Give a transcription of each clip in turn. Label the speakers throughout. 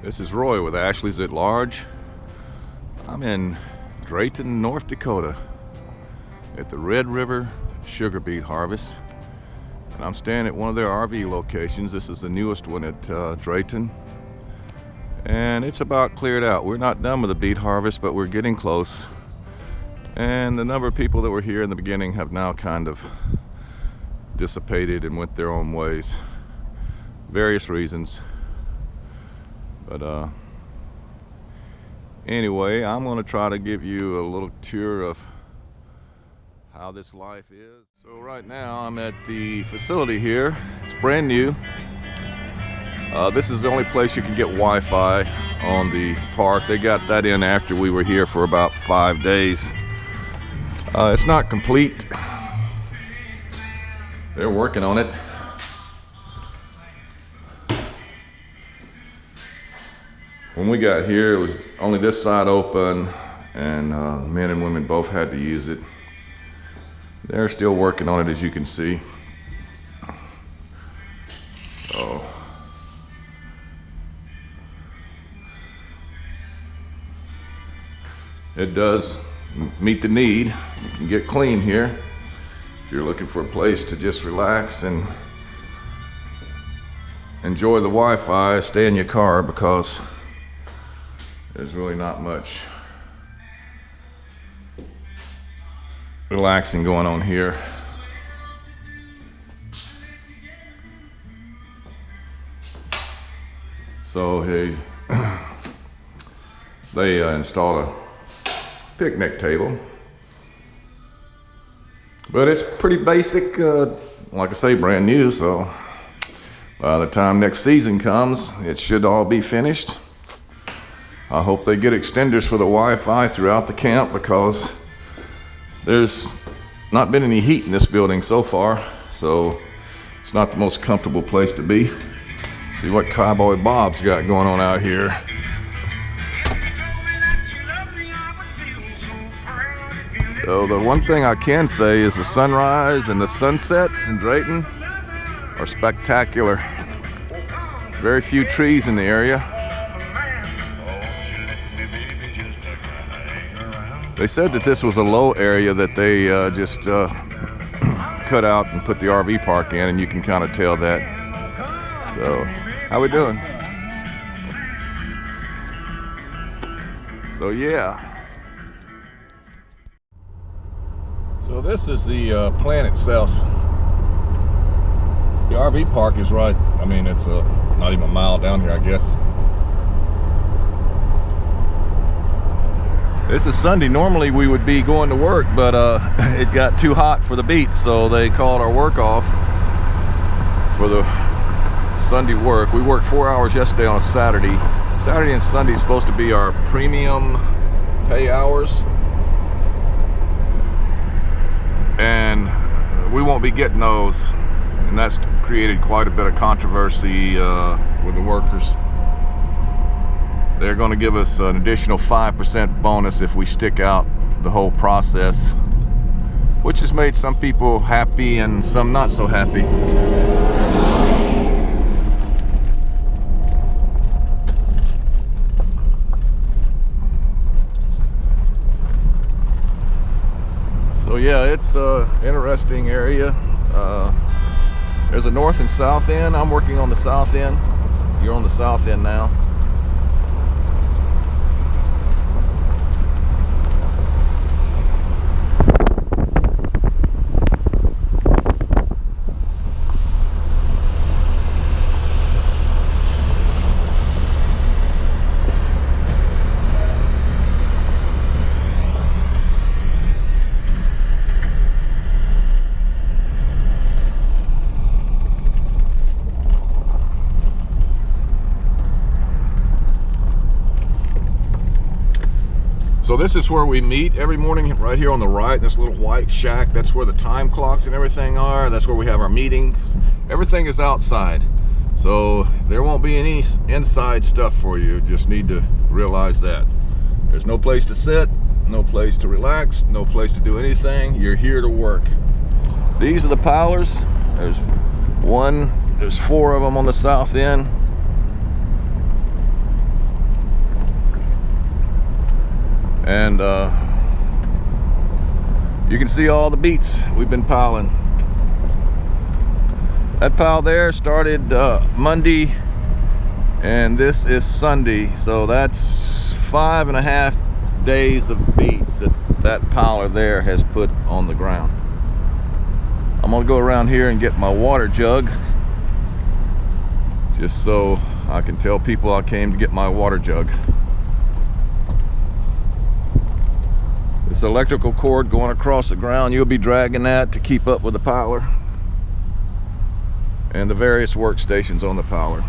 Speaker 1: This is Roy with Ashley's at Large. I'm in Drayton, North Dakota at the Red River sugar beet harvest. And I'm staying at one of their RV locations. This is the newest one at Drayton. And it's about cleared out. We're not done with the beet harvest, but we're getting close. And the number of people that were here in the beginning have now kind of dissipated and went their own ways. Various reasons. But anyway, I'm going to try to give you a little tour of how this life is. So right now I'm at the facility here. It's brand new. This is the only place you can get Wi-Fi on the park. They got that in after we were here for about 5 days. It's not complete. They're working on it. When we got here, it was only this side open, and men and women both had to use it. They're still working on it, as you can see. So, it does meet the need. You can get clean here if you're looking for a place to just relax and enjoy the Wi-Fi. Stay in your car because there's really not much relaxing going on here. So they installed a picnic table, but it's pretty basic. Like I say, brand new. So by the time next season comes, it should all be finished. I hope they get extenders for the Wi-Fi throughout the camp because there's not been any heat in this building so far, so it's not the most comfortable place to be. See what Cowboy Bob's got going on out here. So the one thing I can say is the sunrise and the sunsets in Drayton are spectacular. Very few trees in the area. They said that this was a low area that they just cut out and put the RV park in, and you can kind of tell that. So, how we doing? So yeah. So this is the plant itself. The RV park is right, I mean, it's not even a mile down here, I guess. This is Sunday. Normally we would be going to work, but it got too hot for the beet, so they called our work off for the Sunday work. We worked 4 hours yesterday on a Saturday. Saturday and Sunday is supposed to be our premium pay hours, and we won't be getting those, and that's created quite a bit of controversy with the workers. They're going to give us an additional 5% bonus if we stick out the whole process, which has made some people happy and some not so happy. So yeah, it's an interesting area. There's a north and south end. I'm working on the south end. You're on the south end now. So this is where we meet every morning, right here on the right, this little white shack. That's where the time clocks and everything are. That's where we have our meetings. Everything is outside. So there won't be any inside stuff for you. Just need to realize that. There's no place to sit, no place to relax, no place to do anything. You're here to work. These are the pilers. There's 4 of them on the south end. And you can see all the beets we've been piling. That pile there started Monday, and this is Sunday, so that's 5.5 days of beets that piler there has put on the ground. I'm gonna go around here and get my water jug, just so I can tell people I came to get my water jug. This electrical cord going across the ground, you'll be dragging that to keep up with the piler and the various workstations on the piler.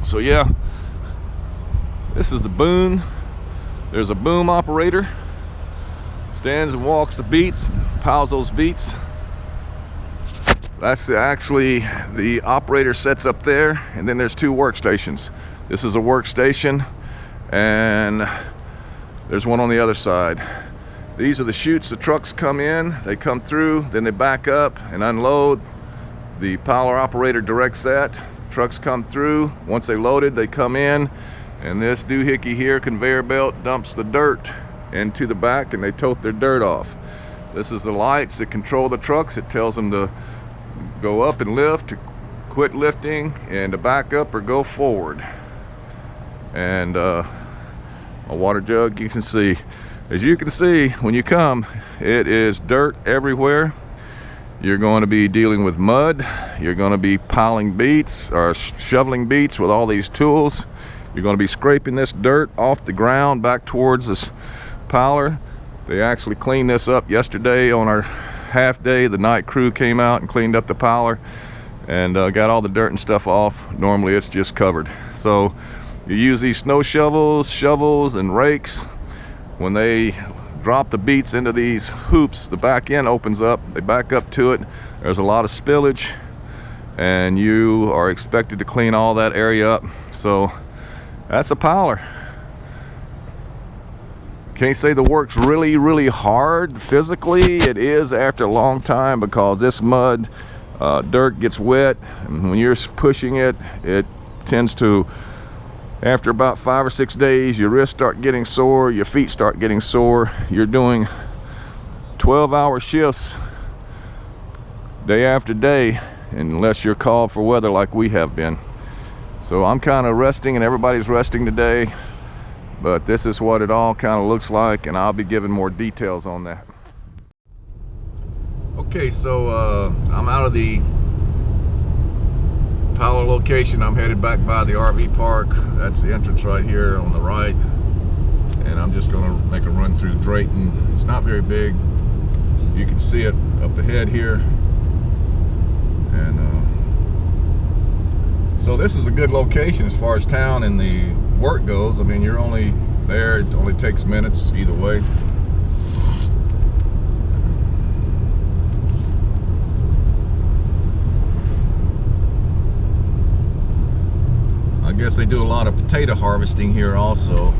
Speaker 1: So yeah, this is the boom. There's a boom operator, stands and walks the beets, piles those beets. That's actually the operator sets up there, and then there's 2 workstations. This is a workstation, and there's one on the other side. These are the chutes the trucks come in, they come through, then they back up and unload. The piler operator directs that. Trucks come through, once they loaded, they come in, and this doohickey here, conveyor belt, dumps the dirt into the back, and they tote their dirt off. This is the lights that control the trucks. It tells them to go up and lift, to quit lifting, and to back up or go forward. And a water jug, you can see. As you can see, when you come, it is dirt everywhere. You're going to be dealing with mud. You're going to be piling beets or shoveling beets with all these tools. You're going to be scraping this dirt off the ground back towards this piler. They actually cleaned this up yesterday on our half day. The night crew came out and cleaned up the piler and got all the dirt and stuff off. Normally it's just covered. So you use these snow shovels, and rakes. When they drop the beets into these hoops, the back end opens up, they back up to it. There's a lot of spillage, and you are expected to clean all that area up. So that's a piler. Can't say the work's really hard physically. It is after a long time, because this mud, dirt gets wet, and when you're pushing it, it tends to, after about 5 or 6 days, your wrists start getting sore, your feet start getting sore. You're doing 12-hour shifts day after day, unless you're called for weather like we have been. So I'm kind of resting, and everybody's resting today. But this is what it all kind of looks like, and I'll be giving more details on that. Okay, so I'm out of the piler location. I'm headed back by the RV park. That's the entrance right here on the right. And I'm just gonna make a run through Drayton. It's not very big. You can see it up ahead here. And so this is a good location as far as town and the work goes. I mean, you're only there, it only takes minutes either way. I guess they do a lot of potato harvesting here also.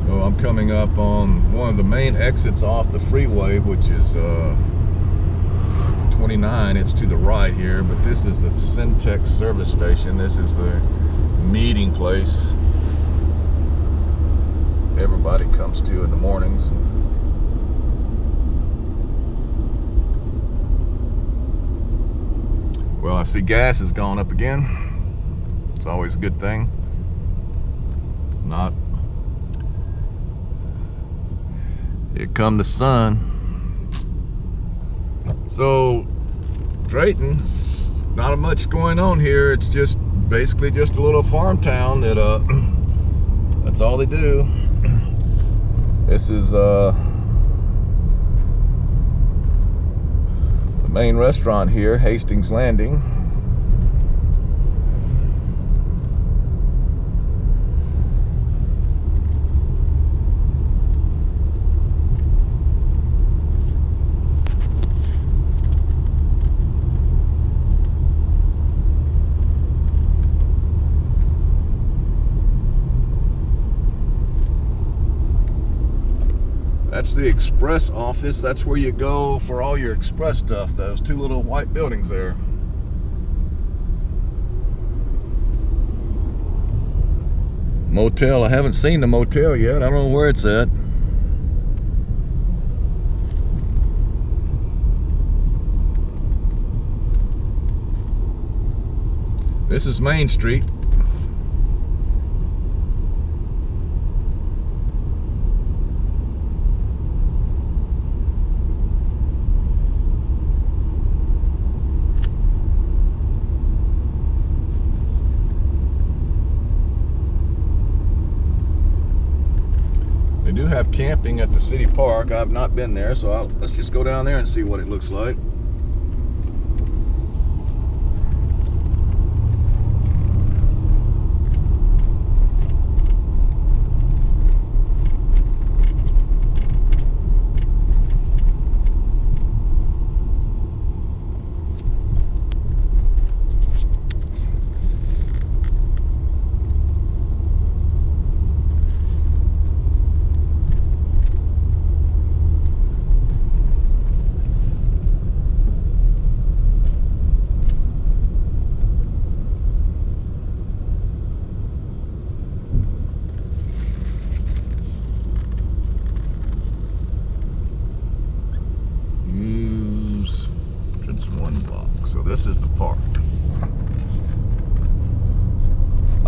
Speaker 1: So I'm coming up on one of the main exits off the freeway, which is 29. It's to the right here, but this is the Syntex service station. This is the meeting place everybody comes to in the mornings. Well, I see gas has gone up again. It's always a good thing. Not. Here come the sun. So Drayton, not much going on here. It's just basically just a little farm town that that's all they do. This is the main restaurant here, Hastings Landing. That's the express office. That's where you go for all your express stuff. Those two little white buildings there. Motel. I haven't seen the motel yet. I don't know where it's at. This is Main Street. They do have camping at the city park. I've not been there, so let's just go down there and see what it looks like. So this is the park.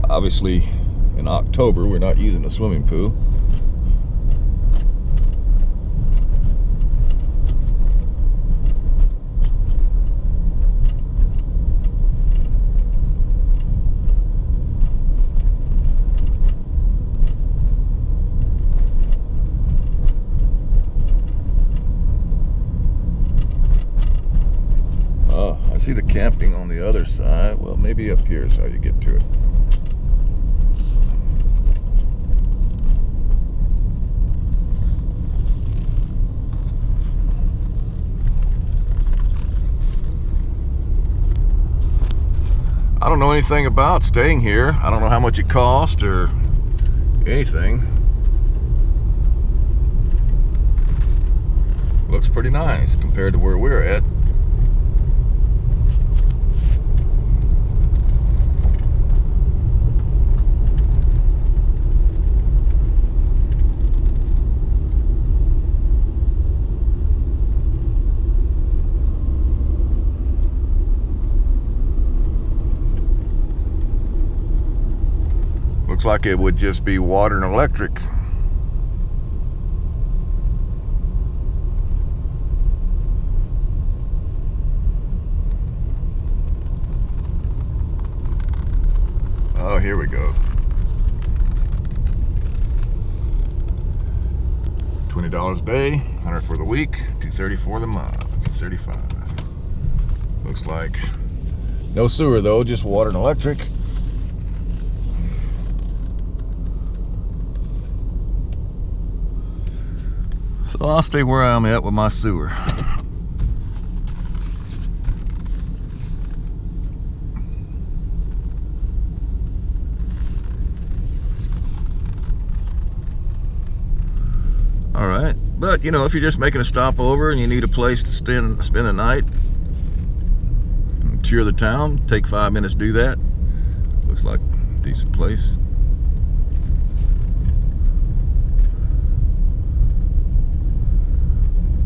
Speaker 1: Obviously, in October, we're not using a swimming pool. I see the camping on the other side. Well, maybe up here is how you get to it. I don't know anything about staying here. I don't know how much it costs or anything. Looks pretty nice compared to where we're at. Looks like it would just be water and electric. Oh, here we go. $20 a day, $100 for the week, $230 for the month, $235. Looks like no sewer though, just water and electric. So I'll stay where I'm at with my sewer. All right, but you know, if you're just making a stopover and you need a place to spend the night, tour the town, take 5 minutes to do that. Looks like a decent place.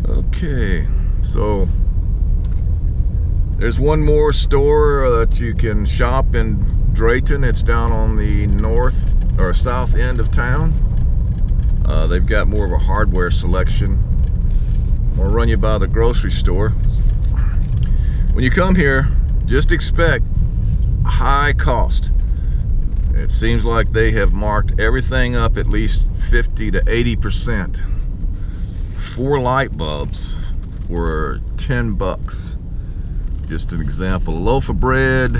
Speaker 1: Okay, so there's one more store that you can shop in Drayton. It's down on the north or south end of town. They've got more of a hardware selection. I'm gonna run you by the grocery store. When you come here, just expect high cost. It seems like they have marked everything up at least 50 to 80%. 4 light bulbs were 10 bucks. Just an example. A loaf of bread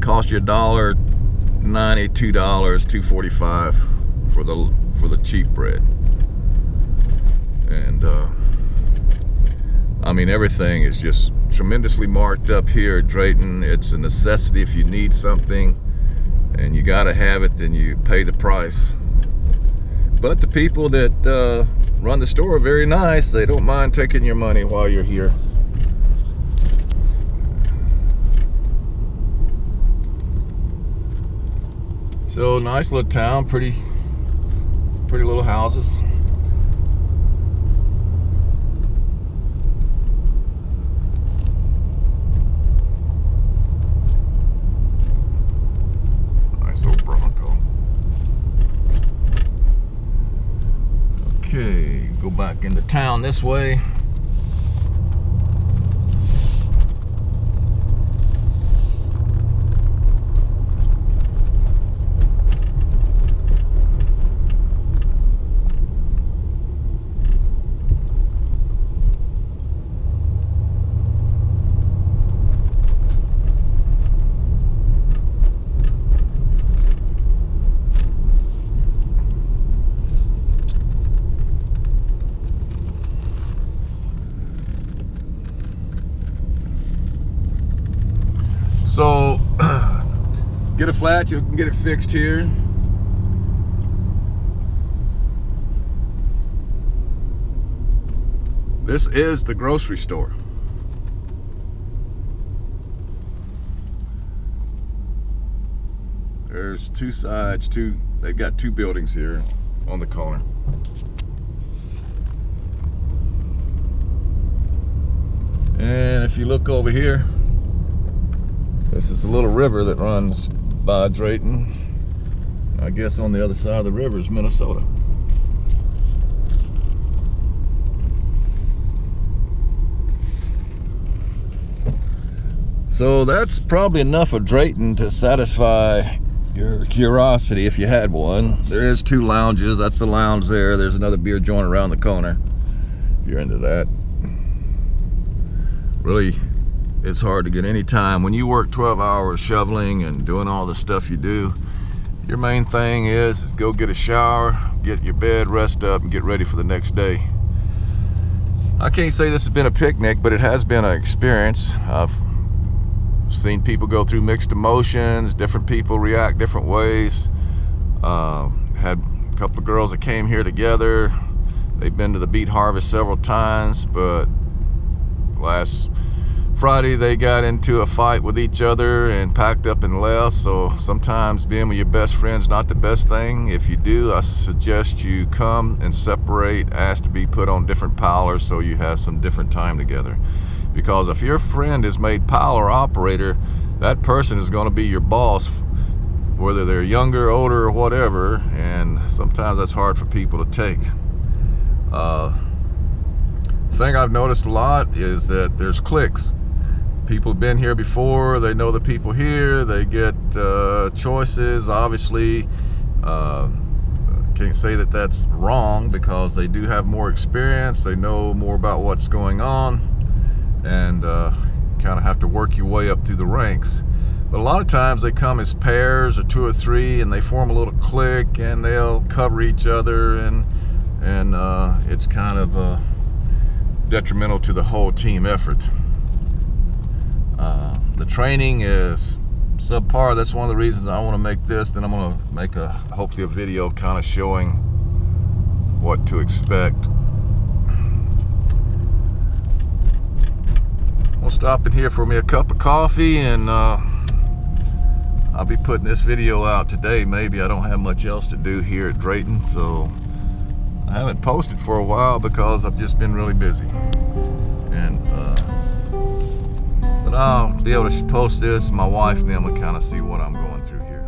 Speaker 1: cost you $1.90, $2, $2.45 for the cheap bread. And I mean, everything is just tremendously marked up here at Drayton. It's a necessity. If you need something and you gotta have it, then you pay the price. But the people that run the store are very nice. They don't mind taking your money while you're here. So nice little town, pretty little houses. Nice old Bronco. Okay, go back into town this way. So, get a flat, you can get it fixed here. This is the grocery store. There's two sides, they've got two buildings here on the corner. And if you look over here, this is the little river that runs by Drayton. I guess on the other side of the river is Minnesota. So that's probably enough of Drayton to satisfy your curiosity if you had one. There is two lounges. That's the lounge there. There's another beer joint around the corner if you're into that. Really, it's hard to get any time. When you work 12 hours shoveling and doing all the stuff you do, your main thing is go get a shower, get your bed, rest up, and get ready for the next day. I can't say this has been a picnic, but it has been an experience. I've seen people go through mixed emotions, different people react different ways. Had a couple of girls that came here together. They've been to the beet harvest several times, but last Friday they got into a fight with each other and packed up and left. So sometimes being with your best friend's not the best thing. If you do, I suggest you come and separate, ask to be put on different powlers so you have some different time together. Because if your friend is made powler operator, that person is going to be your boss, whether they're younger, older, or whatever, and sometimes that's hard for people to take. Thing I've noticed a lot is that there's cliques. People have been here before, they know the people here, they get choices. Obviously, can't say that that's wrong because they do have more experience, they know more about what's going on, and kind of have to work your way up through the ranks. But a lot of times they come as pairs or two or three and they form a little clique and they'll cover each other, and it's kind of detrimental to the whole team effort. The training is subpar. That's one of the reasons I want to make this. Then I'm going to make hopefully a video kind of showing what to expect. We'll stop in here for me a cup of coffee, and I'll be putting this video out today. Maybe I don't have much else to do here at Drayton, so I haven't posted for a while because I've just been really busy. But I'll be able to post this, my wife and them will kind of see what I'm going through here.